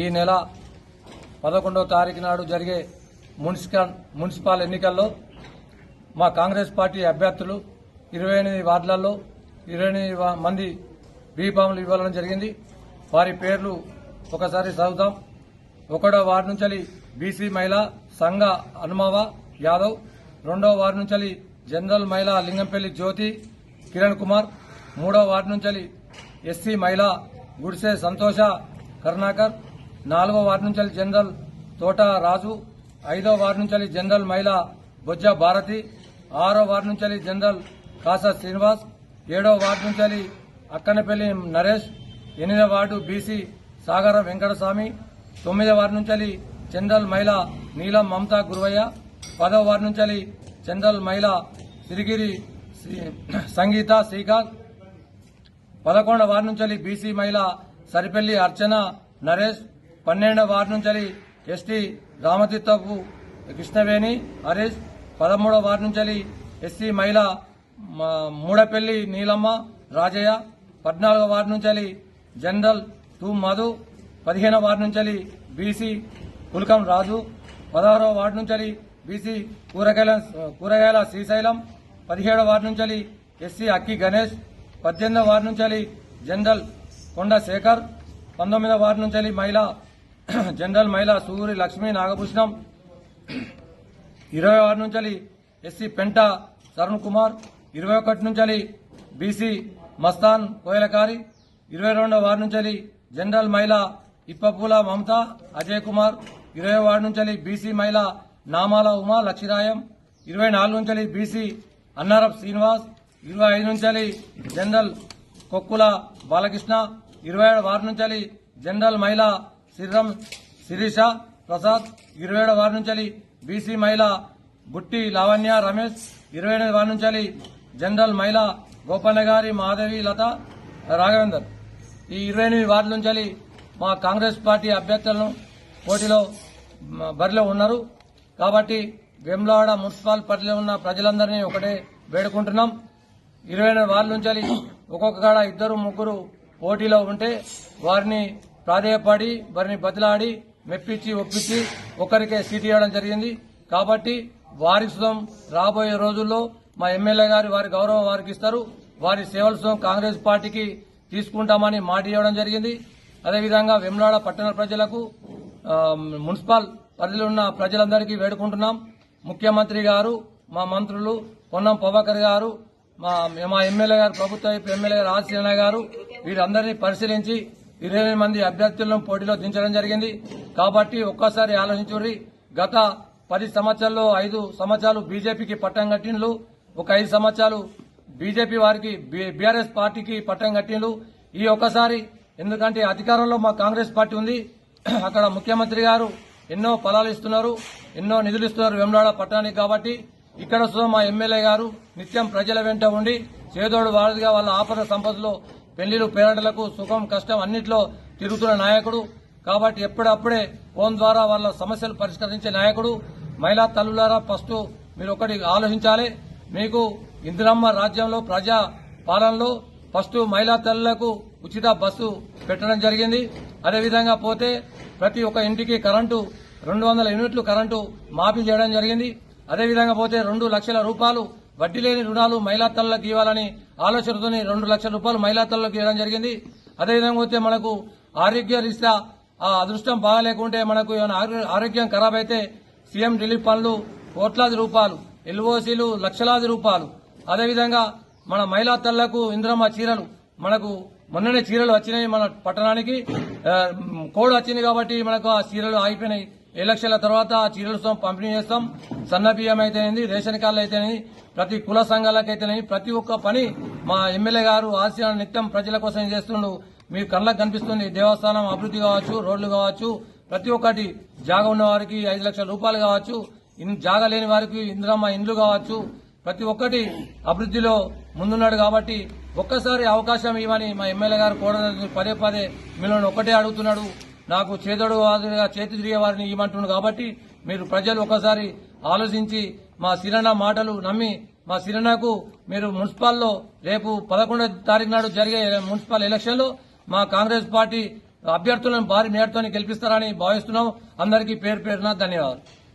ఈ నెల 11వ తారీఖు నాడు జరిగే మున్సిపల్ ఎన్నికల్లో మా కాంగ్రెస్ పార్టీ అభ్యర్థులు 28 వార్డులలో 28 మంది బీఫామ్లు ఇవ్వడం జరిగింది. వారి పేర్లు ఒకసారి చదువుతాం. 1వ వార్డు నుంచి బీసీ మహిళా సంఘ హనుమావ యాదవ్, 2వ వార్డు నుంచి జనరల్ మహిళా లింగంపల్లి జ్యోతి కిరణ్ కుమార్, 3వ వార్డు నుంచి ఎస్సీ మహిళా గుడిసె సంతోష కరుణాకర్, 4వ వార్డు నుంచి జనరల్ తోట రాజు, 5వ వార్డు నుంచి జనరల్ మహిళా బొజ్జ భారతి, 6వ వార్డు నుంచి జనరల్ కాసా శ్రీనివాస్, 7వ వార్డు నుంచి అక్కనపల్లి నరేష్, 8వ వార్డు బీసీ సాగర వెంకటస్వామి, 9వ వార్డు నుంచి జనరల్ మహిళా నీలం మమతా గురువయ్య, 10వ వార్డు నుంచి జనరల్ మహిళా సిరిగిరి సంగీత శ్రీకాంత్, 11వ వార్డు నుంచి బీసీ మహిళా సరిపల్లి అర్చన నరేష్, 12వ వార్డు నుంచి ఎస్టీ రామతీర్థపు కృష్ణవేణి హరీష్, 13వ వార్డు నుంచి ఎస్సీ మహిళా మూడపల్లి నీలమ్మ రాజయ్య, 14వ వార్డు నుంచి జనరల్ తూ మధు, 15వ వార్డు నుంచి బీసీ పుల్కం రాజు, 16వ వార్డు నుంచి బీసీ కూరగాయల శ్రీశైలం, 17వ వార్డు నుంచి ఎస్సీ అక్కి గణేష్, 18వ వార్డు నుంచి జనరల్ కొండ శేఖర్, 19వ వార్డు నుంచి జనరల్ మహిళా సూరి లక్ష్మీ నాగభూషణం, 20వ వార్డు నుంచి ఎస్సీ పెంట తరుణ్ కుమార్, 21 నుంచి బీసీ మస్తాన్ కోయలకారి, 22వ వార్డు నుంచి జనరల్ మహిళా ఇప్పపూల మమత అజయ్ కుమార్, 20వ వార్డు నుంచి బీసీ మహిళా నామాల ఉమా లక్ష్మీరాయం, 24 నుంచి బీసీ అన్నారప్ శ్రీనివాస్, 25 నుంచి జనరల్ కొక్కుల బాలకృష్ణ, 27వ వార్డు నుంచి జనరల్ మహిళా సిర్రం శిరీష ప్రసాద్, 27వ వార్డు నుంచి బీసీ మహిళా బుట్టి లావణ్య రమేష్, 28వ వార్డు నుంచి జనరల్ మహిళా గోపన్నగారి మాధవి లత రాఘవేందర్. ఈ 28 వార్డుల నుంచి మా కాంగ్రెస్ పార్టీ అభ్యర్థులను పోటీలో బరిలో ఉన్నారు. కాబట్టి వేములవాడ మున్సిపల్ పరిధిలో ఉన్న ప్రజలందరినీ ఒకటే వేడుకుంటున్నాం. 28 వార్డుల నుంచి ఒక్కొక్క కాడ 2-3 పోటీలో ఉంటే వారిని ప్రాధేయపడి వారిని బదిలాడి మెప్పించి ఒప్పించి ఒకరికే సీటు ఇవ్వడం జరిగింది. కాబట్టి వారి సుతం రాబోయే రోజుల్లో మా ఎమ్మెల్యే గారు వారి గౌరవం వారికి ఇస్తారు. వారి సేవల సుతం కాంగ్రెస్ పార్టీకి తీసుకుంటామని మాట ఇవ్వడం జరిగింది. అదేవిధంగా వేములవాడ పట్టణ ప్రజలకు మున్సిపల్ పరిధిలో ఉన్న ప్రజలందరికీ వేడుకుంటున్నాం. ముఖ్యమంత్రి గారు, మా మంత్రులు పొన్నం ప్రభాకర్ గారు, మా ఎమ్మెల్యే గారు, ప్రభుత్వ ఎమ్మెల్యే గారు ఆశీర్ణ గారు వీరందరినీ పరిశీలించి 20 మంది అభ్యర్థులను పోటీలో దించడం జరిగింది. కాబట్టి ఒక్కసారి ఆలోచించుర్రి. గత 10 సంవత్సరాల్లో 5 సంవత్సరాలు బీజేపీకి పట్టం కట్టిండ్లు, ఒక 5 సంవత్సరాలు బీజేపీ వారికి బీఆర్ఎస్ పార్టీకి పట్టం కట్టిండ్లు. ఈ ఒక్కసారి ఎందుకంటే అధికారంలో మా కాంగ్రెస్ పార్టీ ఉంది. అక్కడ ముఖ్యమంత్రి గారు ఎన్నో ఫలాలు ఇస్తున్నారు, ఎన్నో నిధులు ఇస్తున్నారు వేములవాడ పట్టణానికి. కాబట్టి ఇక్కడ మా ఎమ్మెల్యే గారు నిత్యం ప్రజల వెంట ఉండి చేదోడు వారధిగా వాళ్ళ ఆపద సంపదలో పెళ్లిలు పేరంటలకు సుఖం కష్టం అన్నింటిలో తిరుగుతున్న నాయకుడు. కాబట్టి ఎప్పుడప్పుడే ఫోన్ ద్వారా వాళ్ళ సమస్యలు పరిష్కరించే నాయకుడు. మహిళా తల్లులారా, ఫస్ట్ మీరు ఒకటి ఆలోచించాలి. మీకు ఇందిరమ్మ రాజ్యంలో ప్రజా పాలనలో ఫస్ట్ మహిళా తల్లులకు ఉచిత బస్సు పెట్టడం జరిగింది. అదేవిధంగా పోతే ప్రతి ఒక్క ఇంటికి కరెంటు 200 యూనిట్లు కరెంటు మాఫీ చేయడం జరిగింది. అదేవిధంగా పోతే 2 లక్షల రూపాయలు వడ్డీ లేని రుణాలు మహిళా తల్లులకు ఇవ్వాలని ఆలోచనతో 2 లక్షల రూపాయలు మహిళా తల్లులకు ఇవ్వడం జరిగింది. అదేవిధంగా పోతే మనకు ఆరోగ్య రీత్యా ఆ అదృష్టం బాగాలేకుంటే మనకు ఏమైనా ఆరోగ్యం ఖరాబ్ అయితే సీఎం రిలీఫ్ ఫండ్లు కోట్లాది రూపాయలు, ఎల్ఓసీలు లక్షలాది రూపాయలు. అదేవిధంగా మన మహిళా తల్లులకు ఇందిరమ్మ చీరలు, మనకు మొన్ననే చీరలు వచ్చినాయి. మన పట్టణానికి కోడ్ వచ్చింది కాబట్టి మనకు ఆ చీరలు ఆగిపోయినాయి. ఎలక్షన్ల తర్వాత ఆ చీరలతో పంపిణీ చేస్తాం. సన్న బియ్యం అయితేనేది, రేషన్ కార్డులు అయితేనేది, ప్రతి కుల సంఘాలకైతేనేది ప్రతి ఒక్క పని మా ఎమ్మెల్యే గారు ఆశయ నిత్యం ప్రజల కోసం చేస్తుండు. మీకు కళ్ళకు కనిపిస్తుంది. దేవస్థానం అభివృద్ధి కావచ్చు, రోడ్లు కావచ్చు, ప్రతి ఒక్కటి జాగా ఉన్న వారికి 5 లక్షల రూపాయలు కావచ్చు, జాగా లేని వారికి ఇందిరమ్మ ఇండ్లు కావచ్చు, ప్రతి ఒక్కటి అభివృద్ధిలో ముందున్నాడు. కాబట్టి ఒక్కసారి అవకాశం ఇవ్వని మా ఎమ్మెల్యే గారు కూడా పదే మిమ్మల్ని ఒక్కటే అడుగుతున్నాడు. నాకు చేదోడు వాదుగా చేతి తిరిగే వారిని ఇవ్వమంటున్నాడు. కాబట్టి మీరు ప్రజలు ఒకసారి ఆలోచించి మా సిరణ మాటలు నమ్మి మా సిరణకు మీరు మున్సిపల్లో రేపు 11వ తారీఖు నాడు జరిగే మున్సిపల్ ఎలక్షన్లో మా కాంగ్రెస్ పార్టీ అభ్యర్థులను భారీ మేరతో గెలిపిస్తారని భావిస్తున్నాం. అందరికీ పేరు పేరున ధన్యవాదాలు.